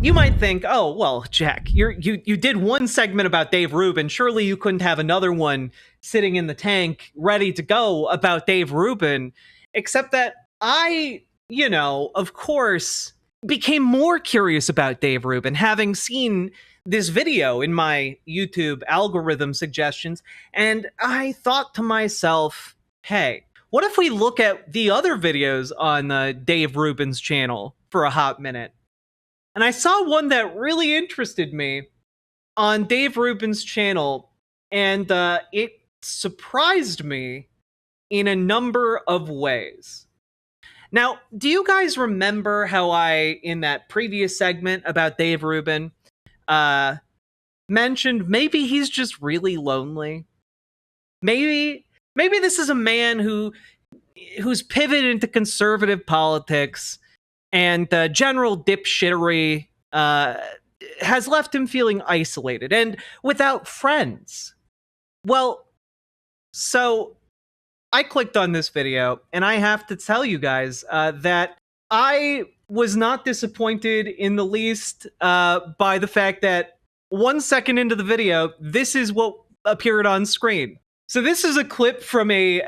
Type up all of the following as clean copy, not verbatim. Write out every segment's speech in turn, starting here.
You might think, oh, well, Jack, you did one segment about Dave Rubin. Surely you couldn't have another one sitting in the tank ready to go about Dave Rubin. Except that I, of course, became more curious about Dave Rubin, having seen this video in my YouTube algorithm suggestions. And I thought to myself, hey, what if we look at the other videos on Dave Rubin's channel for a hot minute? And I saw one that really interested me on Dave Rubin's channel, and it surprised me in a number of ways. Now, do you guys remember how I, in that previous segment about Dave Rubin, mentioned maybe he's just really lonely? Maybe this is a man who's pivoted into conservative politics, and general dipshittery has left him feeling isolated and without friends. Well, so I clicked on this video, and I have to tell you guys that I was not disappointed in the least by the fact that 1 second into the video, this is what appeared on screen. So this is a clip from a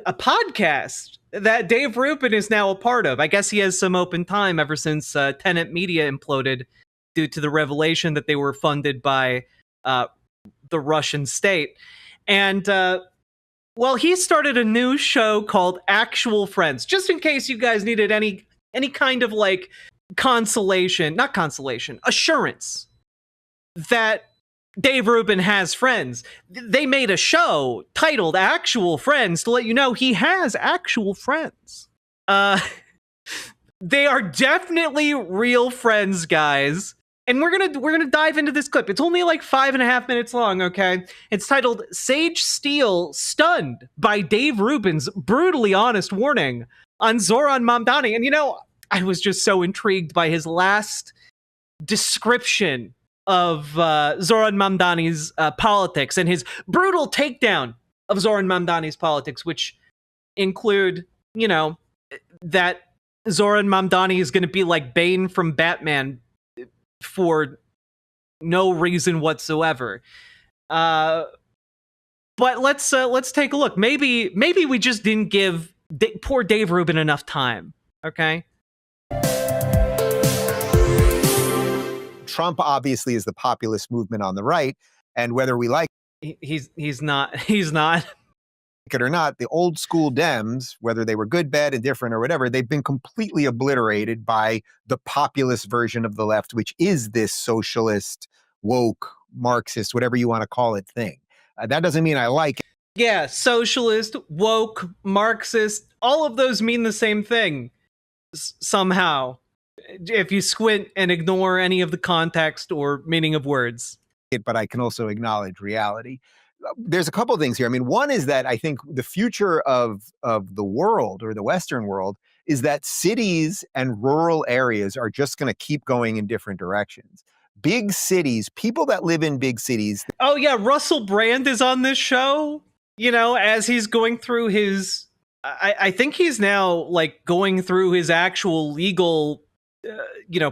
podcast that Dave Rubin is now a part of. I guess he has some open time ever since Tenet Media imploded due to the revelation that they were funded by the Russian state. And, well, he started a new show called Actual Friends, just in case you guys needed any kind of, like, assurance that Dave Rubin has friends. They made a show titled Actual Friends to let you know he has actual friends. They are definitely real friends, guys. And we're gonna dive into this clip. It's only like 5.5 minutes long, okay? It's titled Sage Steele Stunned by Dave Rubin's Brutally Honest Warning on Zohran Mamdani. And I was just so intrigued by his last description of Zohran Mamdani's politics and his brutal takedown of Zohran Mamdani's politics, which include, that Zohran Mamdani is going to be like Bane from Batman for no reason whatsoever. But let's take a look. Maybe we just didn't give poor Dave Rubin enough time. Okay. Trump obviously is the populist movement on the right, and whether we like he's not it or not, the old school Dems, whether they were good, bad, indifferent, or whatever, they've been completely obliterated by the populist version of the left, which is this socialist, woke, Marxist, whatever you want to call it thing. That doesn't mean I like it. Yeah, socialist, woke, Marxist, all of those mean the same thing somehow, if you squint and ignore any of the context or meaning of words. But I can also acknowledge reality. There's a couple of things here. I mean, one is that I think the future of the world, or the Western world, is that cities and rural areas are just going to keep going in different directions. Big cities, people that live in big cities. Oh yeah, Russell Brand is on this show, as he's going through his, I think he's now like going through his actual legal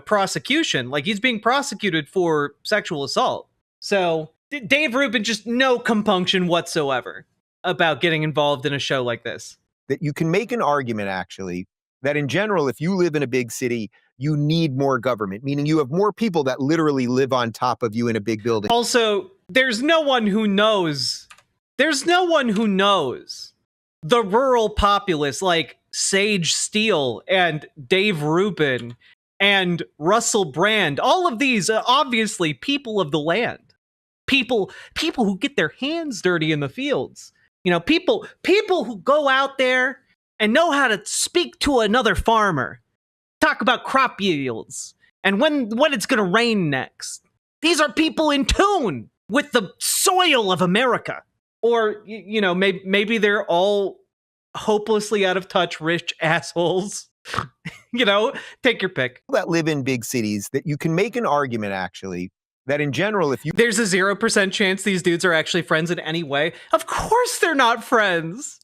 prosecution. Like, he's being prosecuted for sexual assault. So Dave Rubin, just no compunction whatsoever about getting involved in a show like this. That you can make an argument, actually, that in general, if you live in a big city, you need more government, meaning you have more people that literally live on top of you in a big building. Also, there's no one who knows the rural populace like Sage Steele and Dave Rubin and Russell Brand. All of these are obviously people of the land. People who get their hands dirty in the fields. People who go out there and know how to speak to another farmer, talk about crop yields and when it's going to rain next. These are people in tune with the soil of America. Or maybe they're all hopelessly out of touch rich assholes. Take your pick. That live in big cities, that you can make an argument, actually, that in general, if you... There's a 0% chance these dudes are actually friends in any way. Of course they're not friends.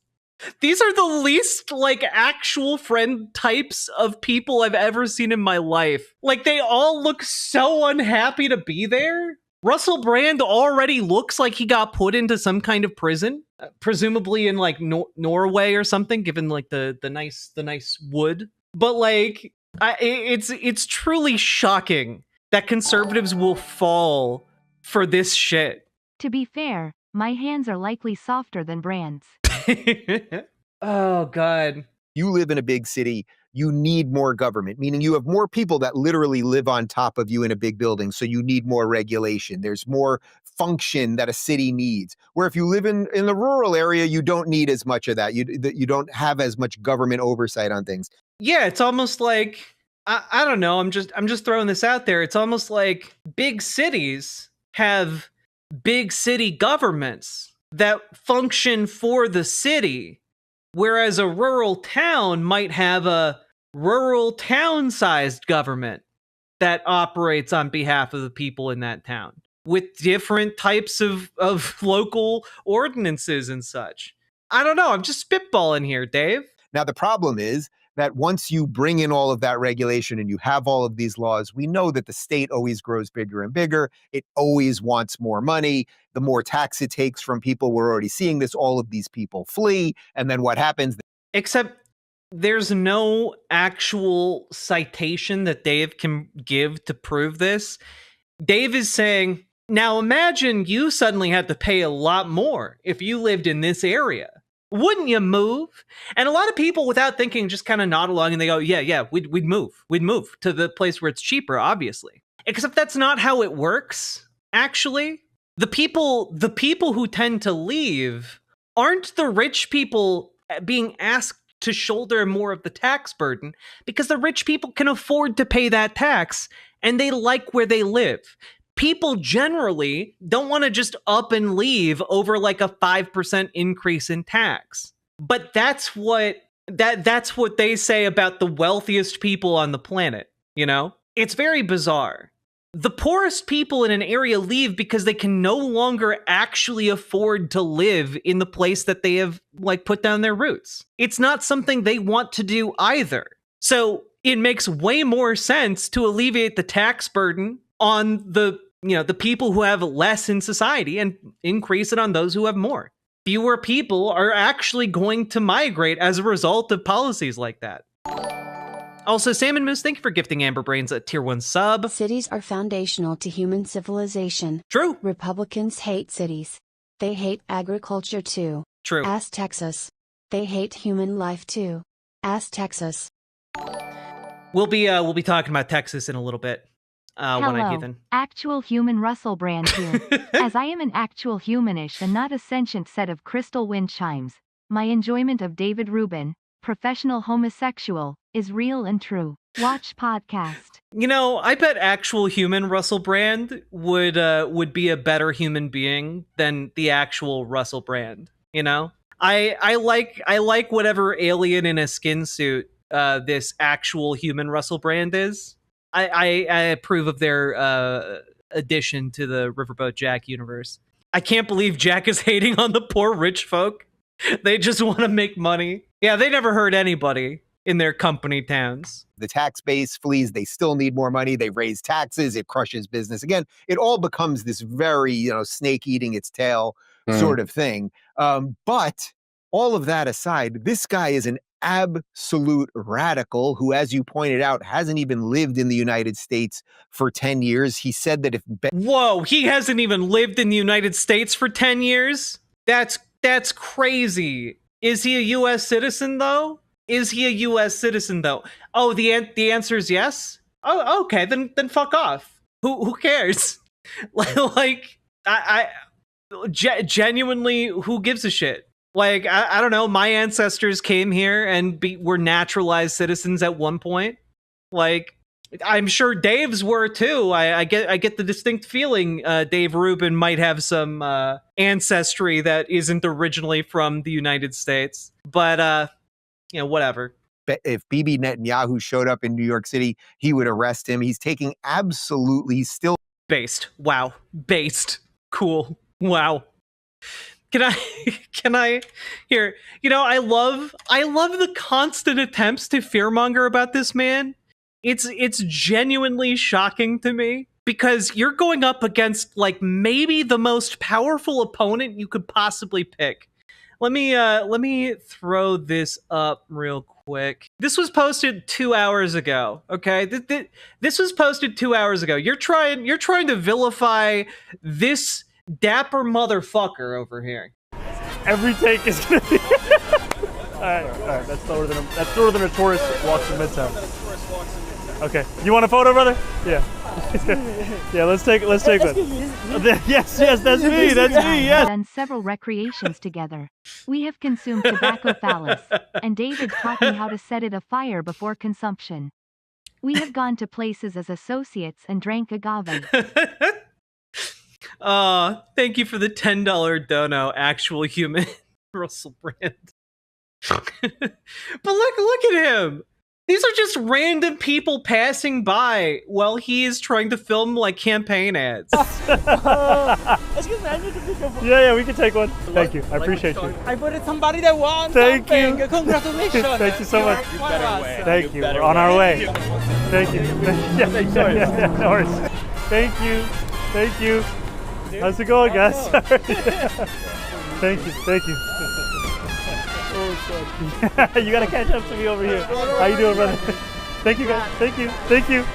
These are the least, like, actual friend types of people I've ever seen in my life. Like, they all look so unhappy to be there. Russell Brand already looks like he got put into some kind of prison, presumably in, like, Norway or something, given, like, the nice wood. But, like, it's truly shocking that conservatives will fall for this shit. To be fair, my hands are likely softer than Brand's. Oh, God. You live in a big city, you need more government, meaning you have more people that literally live on top of you in a big building, so you need more regulation. There's more function that a city needs. Where if you live in the rural area, you don't need as much of that. You don't have as much government oversight on things. Yeah, it's almost like, I don't know, I'm just throwing this out there. It's almost like big cities have big city governments that function for the city, whereas a rural town might have a rural town-sized government that operates on behalf of the people in that town with different types of local ordinances and such. I don't know, I'm just spitballing here, Dave. Now, the problem is that once you bring in all of that regulation and you have all of these laws, we know that the state always grows bigger and bigger. It always wants more money. The more tax it takes from people, we're already seeing this, all of these people flee. And then what happens? Except there's no actual citation that Dave can give to prove this. Dave is saying, now imagine you suddenly had to pay a lot more if you lived in this area. Wouldn't you move? And a lot of people, without thinking, just kind of nod along and they go, yeah, we'd move. We'd move to the place where it's cheaper, obviously. Except that's not how it works, actually. The people who tend to leave aren't the rich people being asked to shoulder more of the tax burden, because the rich people can afford to pay that tax and they like where they live. People generally don't want to just up and leave over like a 5% increase in tax. But that's what they say about the wealthiest people on the planet, you know? It's very bizarre. The poorest people in an area leave because they can no longer actually afford to live in the place that they have, like, put down their roots. It's not something they want to do either. So it makes way more sense to alleviate the tax burden on the people who have less in society and increase it on those who have more. Fewer people are actually going to migrate as a result of policies like that. Also, Salmon Moose, thank you for gifting Amber Brains a tier 1 sub. Cities are foundational to human civilization. True. Republicans hate cities. They hate agriculture too. True. Ask Texas. They hate human life too. Ask Texas. We'll be talking about Texas in a little bit. Hello, actual human Russell Brand here. As I am an actual humanish and not a sentient set of crystal wind chimes, my enjoyment of David Rubin, professional homosexual, is real and true. Watch podcast. You know, I bet actual human Russell Brand would be a better human being than the actual Russell Brand. You know, I like whatever alien in a skin suit this actual human Russell Brand is. I approve of their addition to the Riverboat Jack universe. I can't believe Jack is hating on the poor rich folk. They just want to make money. Yeah, they never hurt anybody in their company towns. The tax base flees. They still need more money. They raise taxes. It crushes business. Again, it all becomes this very, snake eating its tail sort of thing. But all of that aside, this guy is an absolute radical who, as you pointed out, hasn't even lived in the United States for 10 years. He said that if... Whoa, he hasn't even lived in the United States for 10 years? That's crazy. Is he a U.S. citizen, though? Oh, the answer is yes? Oh, okay, then fuck off. Who cares? Like, genuinely, who gives a shit? Like, I don't know, my ancestors came here and were naturalized citizens at one point. Like, I'm sure Dave's were too. I get the distinct feeling Dave Rubin might have some ancestry that isn't originally from the United States. But, whatever. If Bibi Netanyahu showed up in New York City, he would arrest him. He's still... Based. Wow. Based. Cool. Wow. Can I can I here? I love the constant attempts to fearmonger about this man. It's genuinely shocking to me because you're going up against like maybe the most powerful opponent you could possibly pick. Let me throw this up real quick. This was posted 2 hours ago. Okay, this was posted 2 hours ago. You're trying to vilify this dapper motherfucker over here. Every take is gonna be. all right. That's slower than a tourist walks in Midtown. Okay, you want a photo, brother? Yeah. Yeah, let's take one. Yes, that's me. That's me. Yes. Done several recreations together. We have consumed tobacco phallus, and David taught me how to set it afire before consumption. We have gone to places as associates and drank agave. Thank you for the $10 dono, actual human Russell Brand. But look at him. These are just random people passing by while he is trying to film like campaign ads. Yeah, we can take one. Thank you. I appreciate you. I voted somebody that won. Thank something. you. Congratulations. Thank you so much. Thank you. We're on our way. Thank you. Yeah, no worries. Thank you. How's it going, guys? Thank you. You gotta catch up to me over here. How you doing, brother? Thank you, guys. Thank you.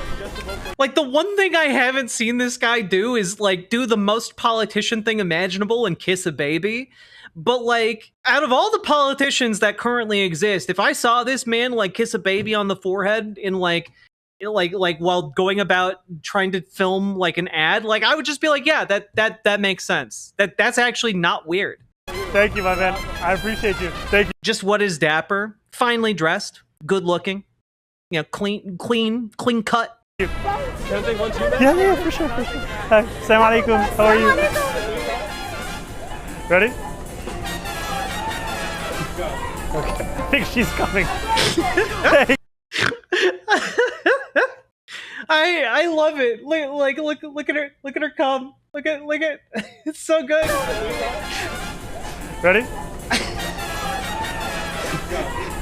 Like, the one thing I haven't seen this guy do is like do the most politician thing imaginable and kiss a baby. But like, out of all the politicians that currently exist, if I saw this man like kiss a baby on the forehead in like while going about trying to film like an ad, like I would just be like, yeah, that makes sense. That's actually not weird. Thank you, my man. I appreciate you. Thank you. Just what is dapper, finely dressed, good looking, clean cut. Yeah, for sure. Hi, Assalamu alaikum. How are you? Ready? Okay. I think she's coming. I love it. Look at her. Look at her come. Look at. It's so good. Ready?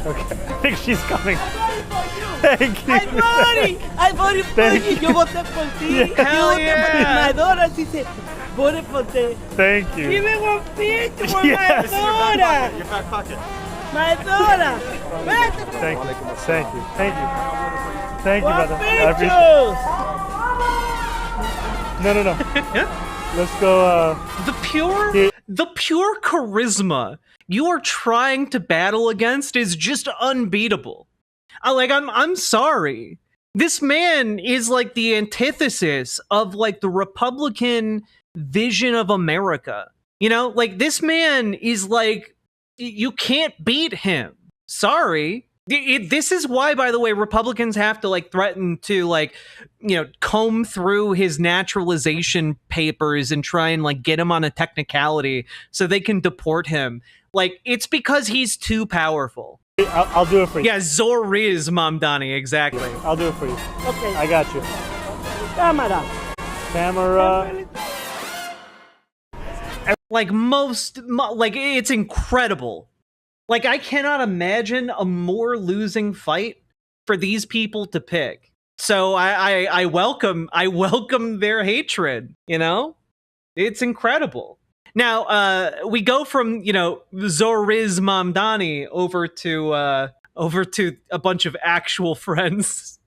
Okay. I think she's coming. Thank you. I voted for you. Yo voté por ti. Hell yeah. Madonna dice, voted por ti. Thank you. Give me one picture for Yes. Madonna. Your back pocket. Madonna. Thank you. Thank you, brother. I appreciate it. No. Let's go. The pure charisma you are trying to battle against is just unbeatable. I'm sorry. This man is like the antithesis of like the Republican vision of America. Like this man is like, you can't beat him. Sorry. This is why, by the way, Republicans have to like threaten to like, comb through his naturalization papers and try and like get him on a technicality so they can deport him. Like, it's because he's too powerful. I'll do it for you. Yeah, Zohran Mamdani, exactly. I'll do it for you. Okay. I got you. Camera. Like it's incredible. Like, I cannot imagine a more losing fight for these people to pick. So I welcome their hatred, It's incredible. Now, we go from, Zohran Mamdani over to a bunch of actual friends.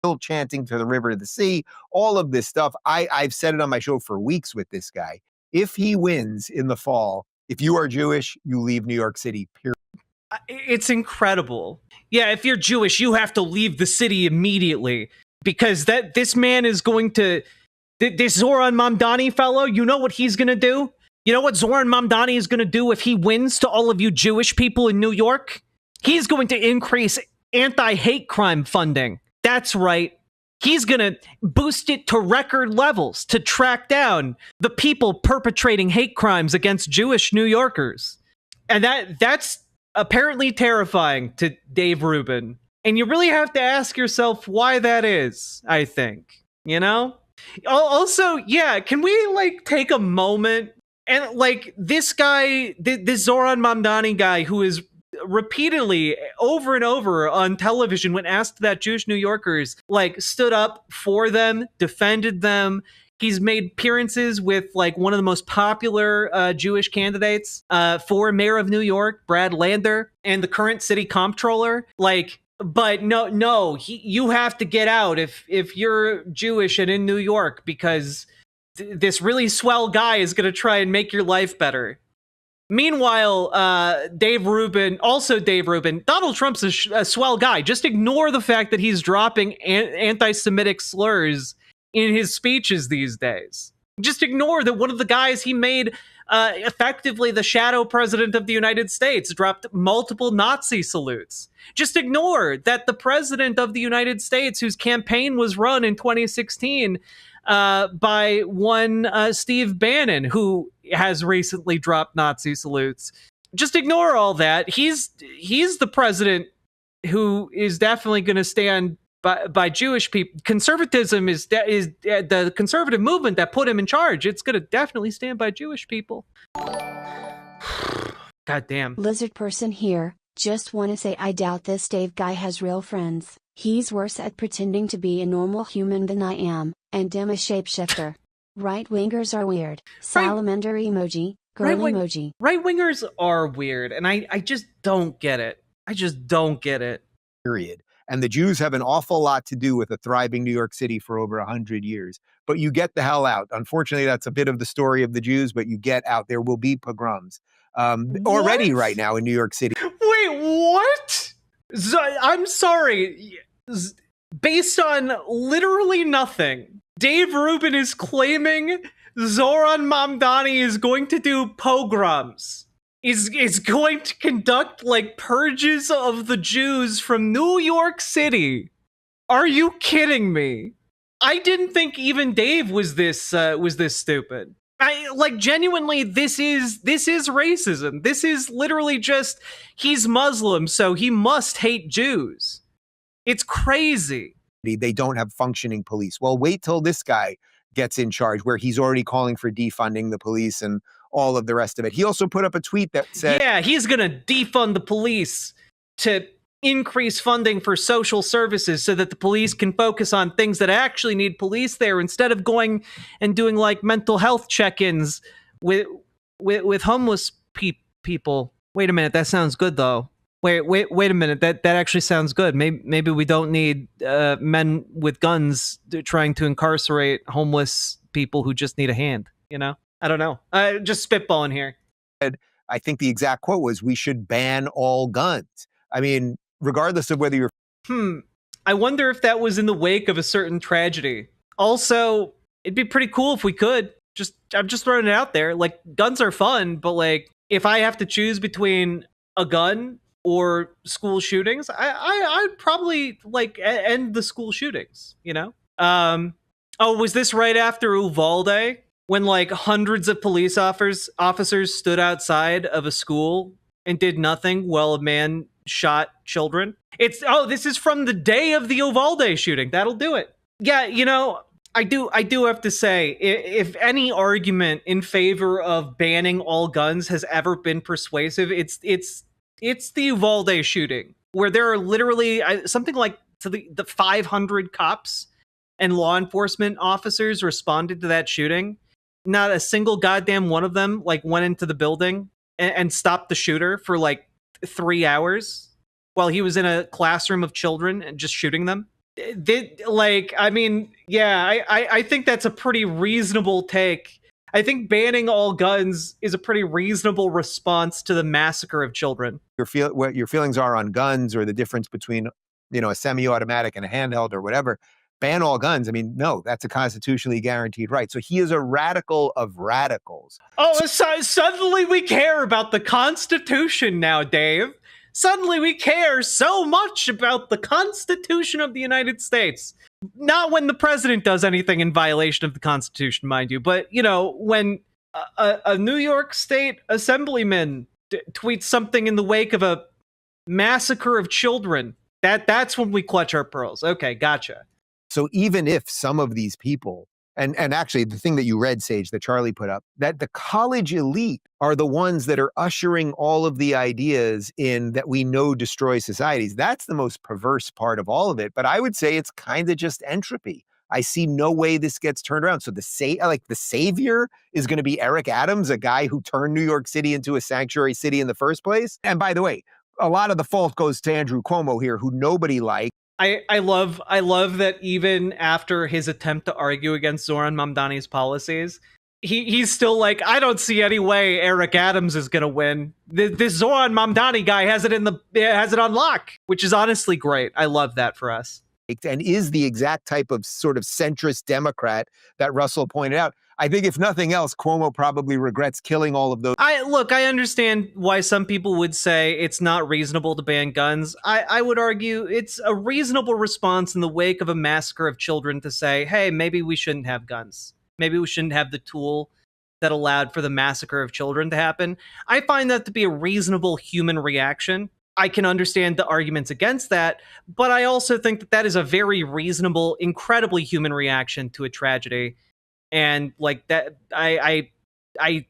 Still chanting to the river to the sea, all of this stuff. I've said it on my show for weeks with this guy. If he wins in the fall, if you are Jewish, you leave New York City, period. It's incredible. Yeah, if you're Jewish, you have to leave the city immediately because this man is going to, this Zohran Mamdani fellow, you know what he's going to do? You know what Zohran Mamdani is going to do if he wins to all of you Jewish people in New York? He's going to increase anti-hate crime funding. That's right. He's going to boost it to record levels to track down the people perpetrating hate crimes against Jewish New Yorkers. And that's apparently terrifying to Dave Rubin. And you really have to ask yourself why that is, I think. Also, yeah, can we like take a moment And like this guy, this Zohran Mamdani guy, who is repeatedly over and over on television when asked that Jewish New Yorkers, like, stood up for them, defended them. He's made appearances with like one of the most popular Jewish candidates for mayor of New York, Brad Lander, and the current city comptroller. Like, but no, you have to get out if you're Jewish and in New York, because this really swell guy is going to try and make your life better. Meanwhile, Dave Rubin, Donald Trump's a swell guy. Just ignore the fact that he's dropping anti-Semitic slurs in his speeches these days. Just ignore that one of the guys he made effectively the shadow president of the United States dropped multiple Nazi salutes. Just ignore that the president of the United States, whose campaign was run in 2016 by one Steve Bannon, who has recently dropped Nazi salutes. Just ignore all that. He's the president who is definitely going to stand by Jewish people. Conservatism is the conservative movement that put him in charge. It's going to definitely stand by Jewish people. God damn. Lizard person here, just want to say I doubt this Dave guy has real friends. He's worse at pretending to be a normal human than I am, and damn a shapeshifter. Right-wingers are weird. Salamander emoji, girl emoji. Right-wingers are weird, and I just don't get it. I just don't get it. Period. And the Jews have an awful lot to do with a thriving New York City for over 100 years. But you get the hell out. Unfortunately, that's a bit of the story of the Jews, but you get out. There will be pogroms already right now in New York City. Wait, what? I'm sorry. Based on literally nothing, Dave Rubin is claiming Zohran Mamdani is going to do pogroms. Is going to conduct like purges of the Jews from New York City. Are you kidding me? I didn't think even Dave was this stupid. I like genuinely. This is racism. This is literally just he's Muslim, so he must hate Jews. It's crazy. They don't have functioning police. Well, wait till this guy gets in charge, where he's already calling for defunding the police and all of the rest of it. He also put up a tweet that said, yeah, he's going to defund the police to increase funding for social services so that the police can focus on things that actually need police there, instead of going and doing like mental health check-ins with homeless people. Wait a minute, that sounds good though. Wait a minute, that actually sounds good. Maybe we don't need men with guns trying to incarcerate homeless people who just need a hand, you know? I don't know. Just spitballing here. I think the exact quote was, "We should ban all guns." I mean, regardless of whether you're... I wonder if that was in the wake of a certain tragedy. Also, it'd be pretty cool if we could. I'm just throwing it out there. Like, guns are fun, but like, if I have to choose between a gun or school shootings, I'd probably like end the school shootings, you know? Oh, was this right after Uvalde? When like hundreds of police officers stood outside of a school and did nothing while a man shot children? This is from the day of the Uvalde shooting. That'll do it. Yeah, you know, I do have to say, if any argument in favor of banning all guns has ever been persuasive, it's the Uvalde shooting, where there are literally something like the 500 cops and law enforcement officers responded to that shooting. Not a single goddamn one of them like went into the building and stopped the shooter for like 3 hours while he was in a classroom of children and just shooting them. I think that's a pretty reasonable take. I think banning all guns is a pretty reasonable response to the massacre of children. What your feelings are on guns, or the difference between, you know, a semi-automatic and a handheld or whatever. Ban all guns. I mean, no, that's a constitutionally guaranteed right. So he is a radical of radicals. Oh, so suddenly we care about the Constitution now, Dave. Suddenly we care so much about the Constitution of the United States. Not when the president does anything in violation of the Constitution, mind you, but, you know, when a New York State assemblyman tweets something in the wake of a massacre of children, that's when we clutch our pearls. Okay, gotcha. So even if some of these people And actually, the thing that you read, Sage, that Charlie put up, that the college elite are the ones that are ushering all of the ideas in that we know destroy societies. That's the most perverse part of all of it. But I would say it's kind of just entropy. I see no way this gets turned around. So the savior is going to be Eric Adams, a guy who turned New York City into a sanctuary city in the first place. And by the way, a lot of the fault goes to Andrew Cuomo here, who nobody liked. I love that even after his attempt to argue against Zohran Mamdani's policies, he's still like, I don't see any way Eric Adams is gonna win. This Zohran Mamdani guy has it on lock, which is honestly great. I love that for us. And is the exact type of sort of centrist Democrat that Russell pointed out. I think if nothing else, Cuomo probably regrets killing all of those. I understand why some people would say it's not reasonable to ban guns. I would argue it's a reasonable response in the wake of a massacre of children to say, hey, maybe we shouldn't have guns. Maybe we shouldn't have the tool that allowed for the massacre of children to happen. I find that to be a reasonable human reaction. I can understand the arguments against that, but I also think that that is a very reasonable, incredibly human reaction to a tragedy. And like that, I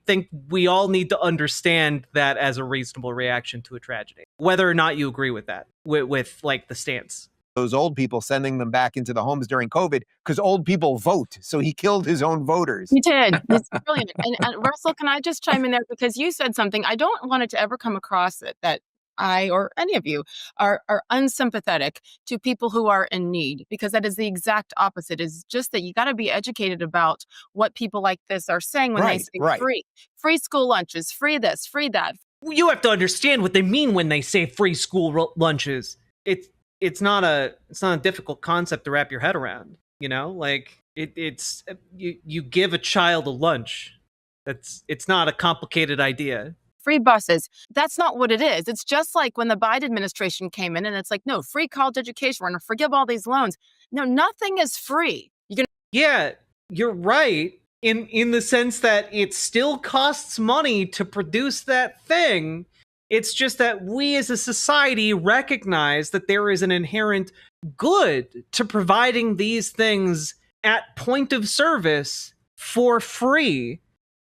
think we all need to understand that as a reasonable reaction to a tragedy, whether or not you agree with that, with like the stance. Those old people, sending them back into the homes during COVID because old people vote. So he killed his own voters. He did. It's brilliant. And Russell, can I just chime in there? Because you said something. I don't want it to ever come across that I or any of you are unsympathetic to people who are in need, because that is the exact opposite. Is just that you got to be educated about what people like this are saying when they say free school lunches, free this, free that. You have to understand what they mean when they say free school lunches. It's not a difficult concept to wrap your head around. You know, like it's you give a child a lunch. It's not a complicated idea. Free buses. That's not what it is. It's just like when the Biden administration came in and it's like, no, free college education. We're going to forgive all these loans. No, nothing is free. Yeah, you're right. In the sense that it still costs money to produce that thing. It's just that we as a society recognize that there is an inherent good to providing these things at point of service for free,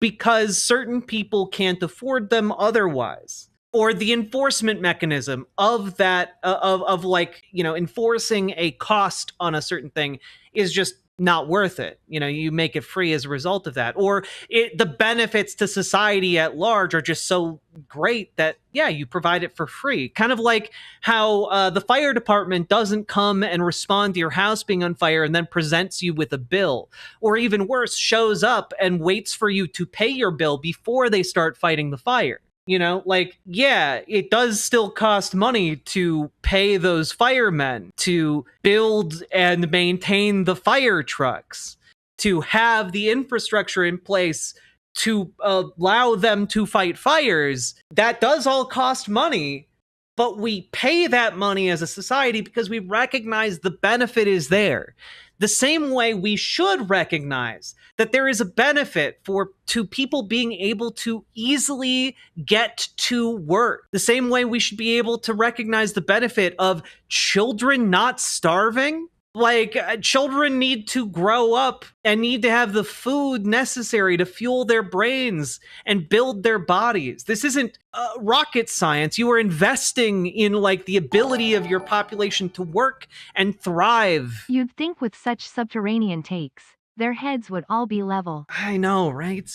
because certain people can't afford them otherwise. Or the enforcement mechanism of that, of like, you know, enforcing a cost on a certain thing is just not worth it. You know, you make it free as a result of that. Or the benefits to society at large are just so great that, yeah, you provide it for free. Kind of like how the fire department doesn't come and respond to your house being on fire and then presents you with a bill. Or even worse, shows up and waits for you to pay your bill before they start fighting the fire. You know, like, yeah, it does still cost money to pay those firemen, to build and maintain the fire trucks, to have the infrastructure in place to allow them to fight fires. That does all cost money, but we pay that money as a society because we recognize the benefit is there. The same way we should recognize that there is a benefit to people being able to easily get to work. The same way we should be able to recognize the benefit of children not starving. Like, children need to grow up and need to have the food necessary to fuel their brains and build their bodies. This isn't rocket science. You are investing in, like, the ability of your population to work and thrive. You'd think with such subterranean takes, their heads would all be level. I know, right?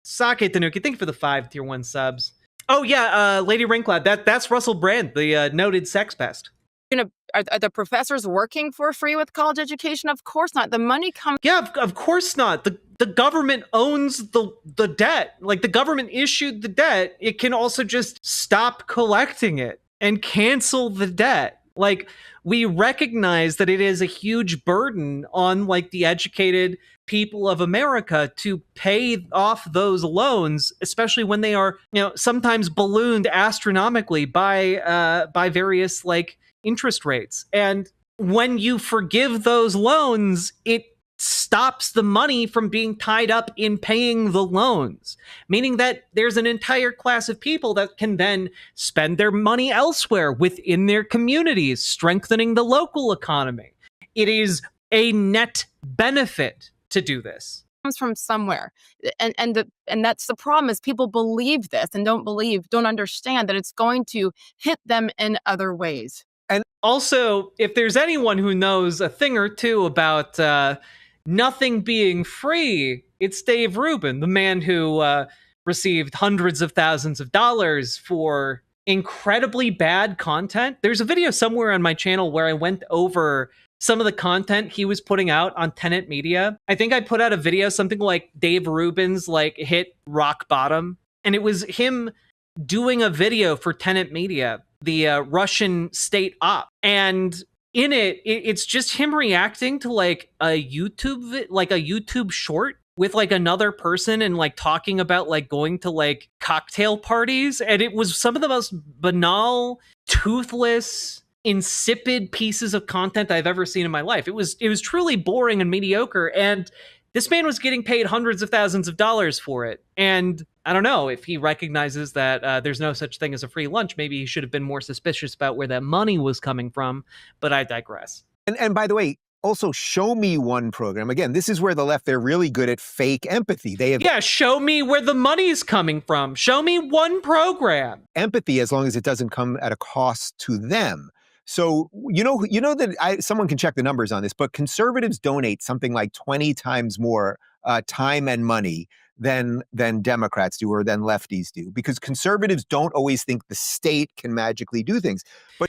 Sake Tanuki, thank you for the 5 tier 1 subs. Oh, yeah, Lady Ringcloud, that's Russell Brand, the noted sex pest. Are the professors working for free with college education? Of course not. The money comes. Yeah, of course not. The government owns the debt. Like, the government issued the debt. It can also just stop collecting it and cancel the debt. Like, we recognize that it is a huge burden on, like, the educated people of America to pay off those loans, especially when they are, you know, sometimes ballooned astronomically by various, like, interest rates. And when you forgive those loans, it stops the money from being tied up in paying the loans, meaning that there's an entire class of people that can then spend their money elsewhere within their communities, strengthening the local economy. It is a net benefit to do this. Comes from somewhere, and that's the problem, is people believe this and don't understand that it's going to hit them in other ways. And also, if there's anyone who knows a thing or two about nothing being free, it's Dave Rubin, the man who received hundreds of thousands of dollars for incredibly bad content. There's a video somewhere on my channel where I went over some of the content he was putting out on Tenet Media. I think I put out a video, something like Dave Rubin's like hit rock bottom. And it was him doing a video for Tenet Media, the Russian state op. And in it's just him reacting to like a YouTube short with like another person and like talking about like going to like cocktail parties. And it was some of the most banal, toothless, insipid pieces of content I've ever seen in my life. It was truly boring and mediocre, and this man was getting paid hundreds of thousands of dollars for it. And I don't know if he recognizes that there's no such thing as a free lunch. Maybe he should have been more suspicious about where that money was coming from, but I digress. And by the way, also show me one program. Again, this is where the left, they're really good at fake empathy. Yeah, show me where the money's coming from. Show me one program. Empathy, as long as it doesn't come at a cost to them. So, you know that someone can check the numbers on this, but conservatives donate something like 20 times more time and money than Democrats do or than lefties do, because conservatives don't always think the state can magically do things. But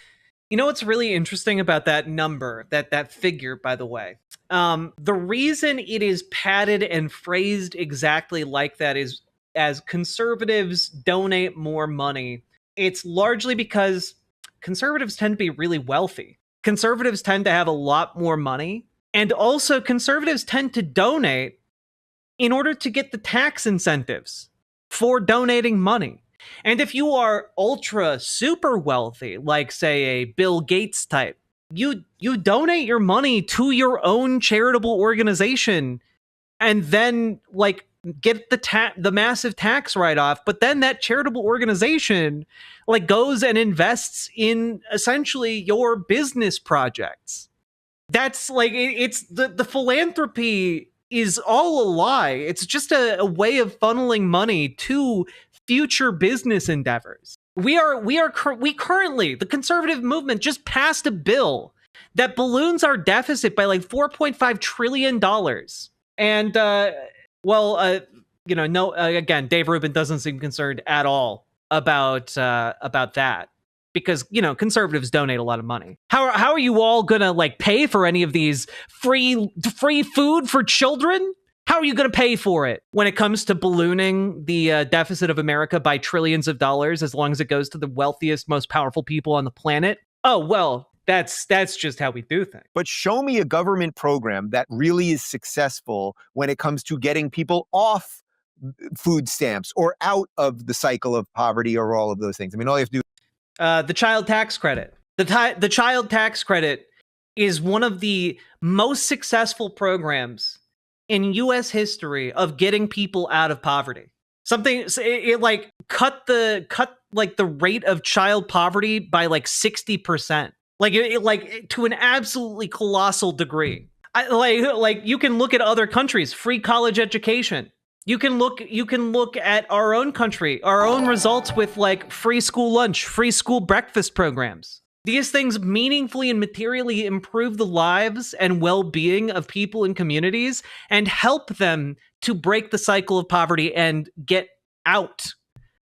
you know what's really interesting about that number, that figure, by the way? The reason it is padded and phrased exactly like that is as conservatives donate more money. It's largely because conservatives tend to be really wealthy. Conservatives tend to have a lot more money. And also conservatives tend to donate in order to get the tax incentives for donating money. And if you are ultra super wealthy, like say a Bill Gates type, you donate your money to your own charitable organization and then like get the massive tax write-off, but then that charitable organization like goes and invests in essentially your business projects. That's like, it's the philanthropy is all a lie. It's just a way of funneling money to future business endeavors. We currently, the conservative movement just passed a bill that balloons our deficit by like $4.5 trillion. And again, Dave Rubin doesn't seem concerned at all about that, because conservatives donate a lot of money. How are you all gonna like pay for any of these free food for children? How are you gonna pay for it when it comes to ballooning the deficit of America by trillions of dollars, as long as it goes to the wealthiest, most powerful people on the planet? Oh well. That's just how we do things. But show me a government program that really is successful when it comes to getting people off food stamps or out of the cycle of poverty or all of those things. I mean, all you have to do. The child tax credit. The child tax credit is one of the most successful programs in U.S. history of getting people out of poverty. It like cut the rate of child poverty by like 60%. Like to an absolutely colossal degree. Like you can look at other countries, free college education. You can look at our own country, our own results with like free school lunch, free school breakfast programs. These things meaningfully and materially improve the lives and well-being of people in communities and help them to break the cycle of poverty and get out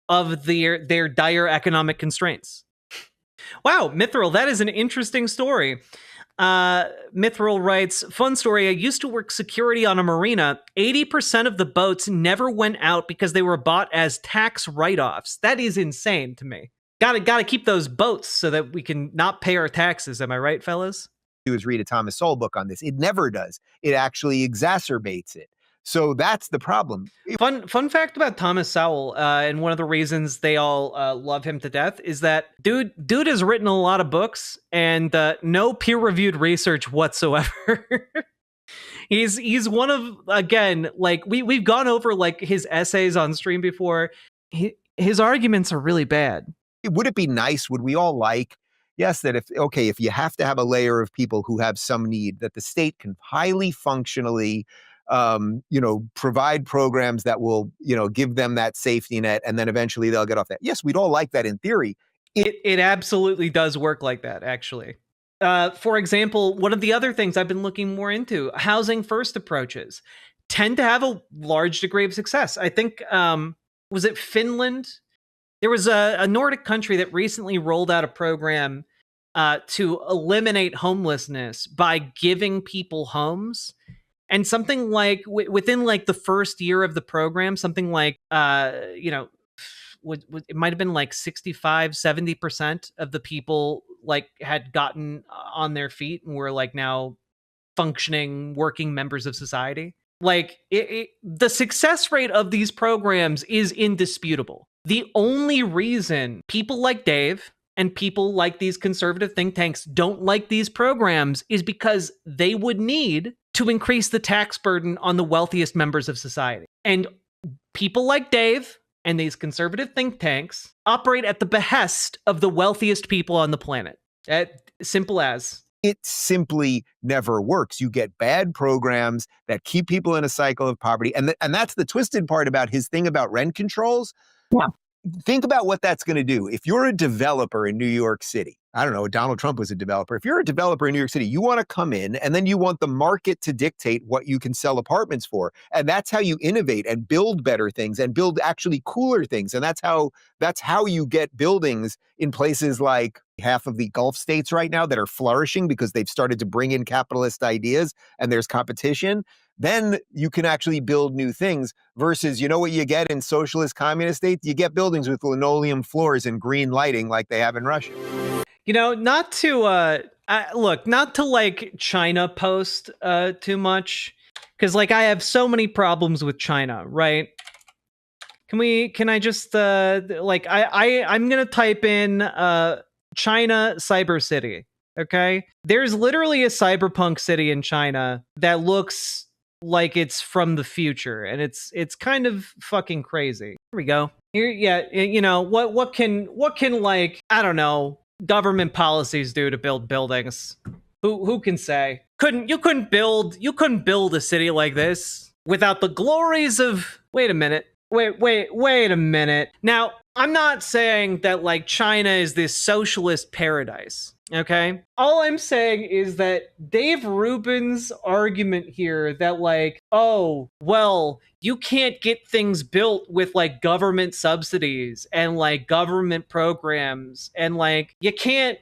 of their dire economic constraints. Wow, Mithril, that is an interesting story. Mithril writes, fun story, I used to work security on a marina. 80% of the boats never went out because they were bought as tax write-offs. That is insane to me. Gotta keep those boats so that we can not pay our taxes. Am I right, fellas? Do is read a Thomas Sowell book on this. It never does. It actually exacerbates it. So that's the problem. Fun fact about Thomas Sowell, and one of the reasons they all love him to death is that dude has written a lot of books and no peer-reviewed research whatsoever. He's one of, again, like we've gone over like his essays on stream before. His arguments are really bad. Would it be nice? Would we all like? Yes, that if you have to have a layer of people who have some need, that the state can highly functionally provide programs that will, give them that safety net, and then eventually they'll get off that. Yes, we'd all like that in theory. It absolutely does work like that, actually. For example, one of the other things I've been looking more into, housing first approaches, tend to have a large degree of success. I think, was it Finland? There was a Nordic country that recently rolled out a program to eliminate homelessness by giving people homes. And something like within like the first year of the program, something like, it might have been like 65-70% of the people like had gotten on their feet and were like now functioning, working members of society. Like the success rate of these programs is indisputable. The only reason people like Dave and people like these conservative think tanks don't like these programs is because they would need to increase the tax burden on the wealthiest members of society. And people like Dave and these conservative think tanks operate at the behest of the wealthiest people on the planet. Simple as. It simply never works. You get bad programs that keep people in a cycle of poverty. And that's the twisted part about his thing about rent controls. Yeah. Think about what that's going to do. If you're a developer in New York City, I don't know, Donald Trump was a developer. If you're a developer in New York City, you want to come in and then you want the market to dictate what you can sell apartments for. And that's how you innovate and build better things and build actually cooler things. And that's how you get buildings in places like half of the Gulf states right now that are flourishing because they've started to bring in capitalist ideas and there's competition. Then you can actually build new things versus, what you get in socialist communist states? You get buildings with linoleum floors and green lighting like they have in Russia. Not to not to like China post too much, because like I have so many problems with China, right? Can I just I'm gonna type in China Cyber City, okay? There's literally a cyberpunk city in China that looks like it's from the future, and it's kind of fucking crazy. Here we go. Here, yeah, what can like, I don't know, government policies do to build buildings? Who can say? You couldn't build a city like this without the glories of wait a minute. Now, I'm not saying that like China is this socialist paradise, okay? All I'm saying is that Dave Rubin's argument here that like, oh, well, you can't get things built with like government subsidies and like government programs, and like you can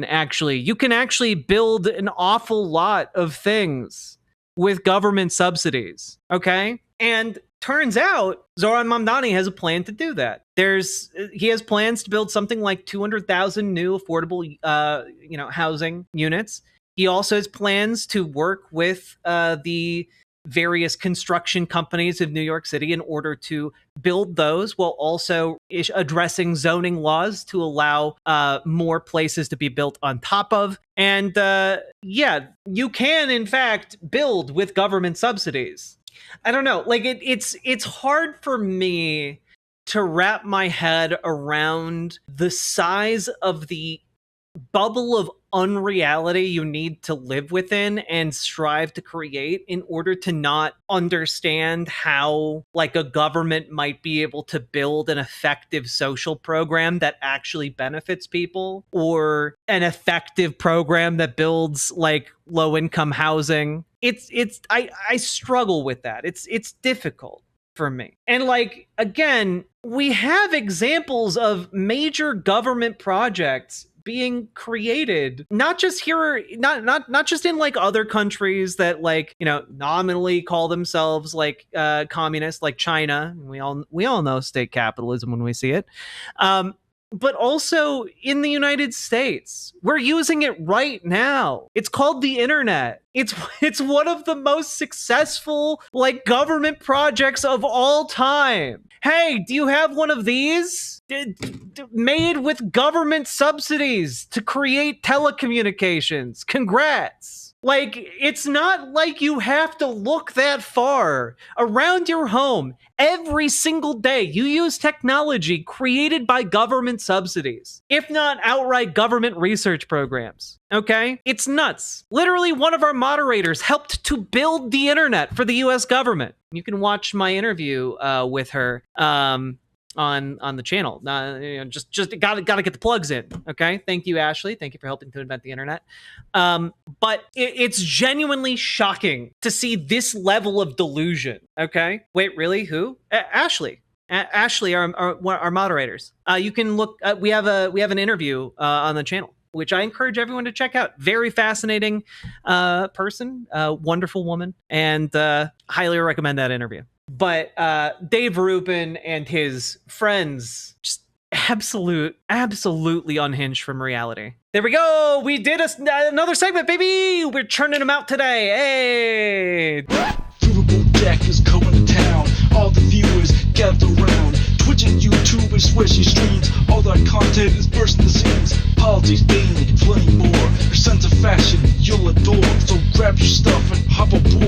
actually build an awful lot of things with government subsidies, okay? And turns out Zohran Mamdani has a plan to do that. He has plans to build something like 200,000 new affordable housing units. He also has plans to work with the various construction companies of New York City in order to build those, while also addressing zoning laws to allow more places to be built on top of. And you can in fact build with government subsidies. I don't know, like it's hard for me to wrap my head around the size of the bubble of unreality you need to live within and strive to create in order to not understand how like a government might be able to build an effective social program that actually benefits people, or an effective program that builds like low-income housing. I struggle with that. It's difficult for me. And like, again, we have examples of major government projects being created, not just here, not just in like other countries that like, nominally call themselves like communist, like China. We all know state capitalism when we see it. But also in the United States. We're using it right now. It's called the internet. It's one of the most successful like government projects of all time. Hey, do you have one of these? Made with government subsidies to create telecommunications. Congrats. Like, it's not like you have to look that far. Around your home, every single day, you use technology created by government subsidies, if not outright government research programs. Okay? It's nuts. Literally, one of our moderators helped to build the internet for the US government. You can watch my interview with her on the channel. Just gotta get the plugs in. Okay, thank you, Ashley. Thank you for helping to invent the internet. But it's genuinely shocking to see this level of delusion. Okay, wait, really? Who? Ashley. Ashley, our moderators. You can look. We have an interview on the channel, which I encourage everyone to check out. Very fascinating person, wonderful woman, and highly recommend that interview. But Dave Rubin and his friends, just absolutely unhinged from reality. There we go. We did another segment, baby. We're churning them out today. Hey. Riverboat Jack is going to town. All the viewers gather around. Twitch and YouTube is where she streams. All that content is bursting the seams. Politics, dating, plenty more. Her sense of fashion you'll adore. So grab your stuff and hop aboard.